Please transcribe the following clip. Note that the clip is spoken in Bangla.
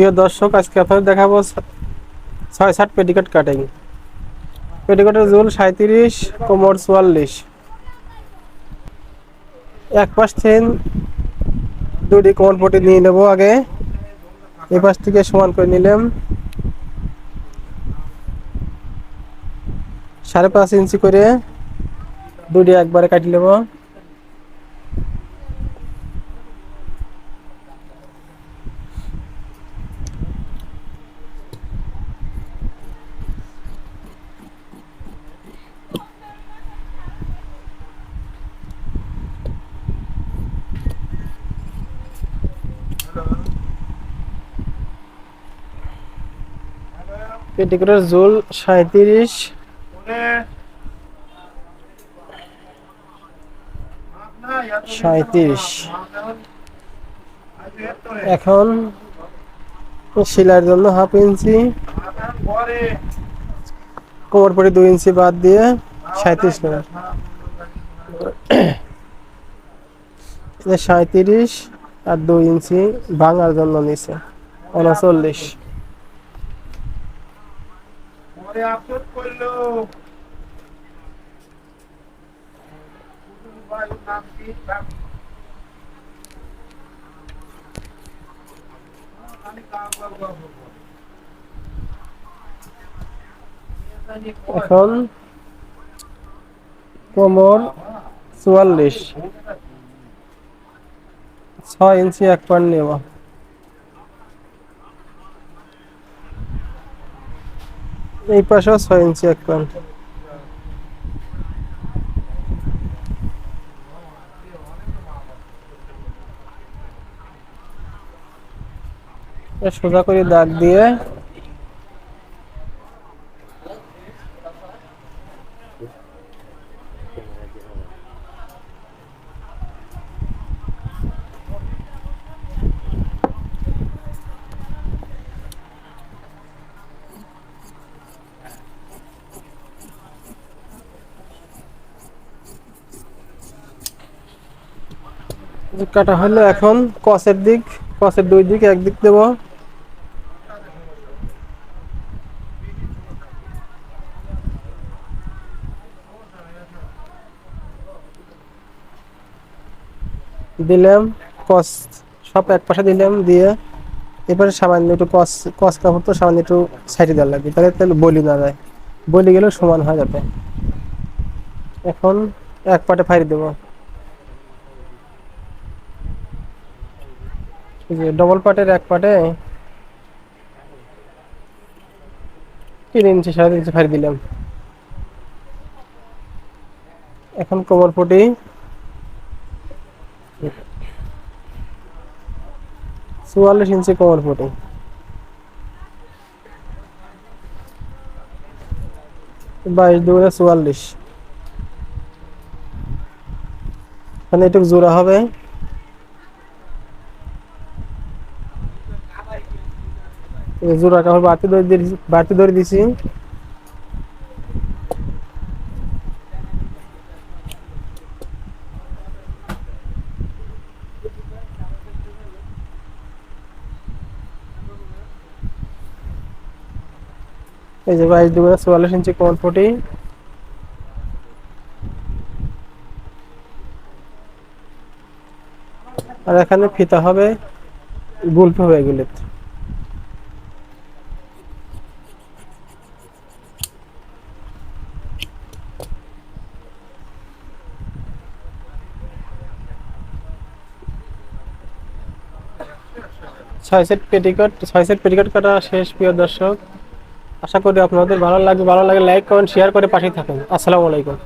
প্রিয় দর্শক, আজকে আপনাদের দেখাবো 6-7 পেটিকোট কাটিং। পেটিকোটের ঝুল 37, কোমর 44। এক পাশ থেকে দুটি কোমর পটি নিয়ে নেব। আগে এই পাশ থেকে সমান করে নিলাম 5.5 ইঞ্চি করে দুটি একবারে কাটি নেব। পেটিকোটের ঝুল 37, এখন সেলাইয়ের জন্য 1/2 ইঞ্চি, কোমর পটি 2 ইঞ্চি বাদ দিয়ে 37 নেব। 37 আর 2 ইঞ্চি ভাঙার জন্য নিচে 39। এখন কোমর 44, 6 ইঞ্চি এক পার নেব। এই পাশেও 6 ইঞ্চি এক পার। সোজা করে দাগ দিয়ে কাটা হলো। এখন কসের দিক, কসের দুই দিক একদিক দেব। দিলাম কস সব এক পাশে দিলাম, দিয়ে এবারে সামান্য একটু কস কাপড় তো সামান্য একটু সাইডে দেওয়া লাগবে, তাহলে বলি না যায়, বলি গেলেও সমান হয়ে যাবে। এখন এক পাটে ফাড়ি দেব। ডবল পাটের এক পাটে 3 ইঞ্চি 3.5 ইঞ্চি ফাড়ি দিলাম। এখন কোমর পটি 44 ইঞ্চি কোমর পটি, 22 দুগুণে 44। মানে একটু জোড়া হবে। জোড়া কাপড় বাড়তি ধরে দিছি। এই যে 22 দুগুণে 44 ইঞ্চি কোমর পটি। আর এখানে ফিতা হবে গুলফি হয়ে গেলে। ছয় সেট পেটিকোট কাটা শেষ। প্রিয় দর্শক, আশা করি আপনাদের ভালো লাগবে। ভালো লাগে লাইক কমেন্ট শেয়ার করে পাশে থাকুন। আসসালামু আলাইকুম।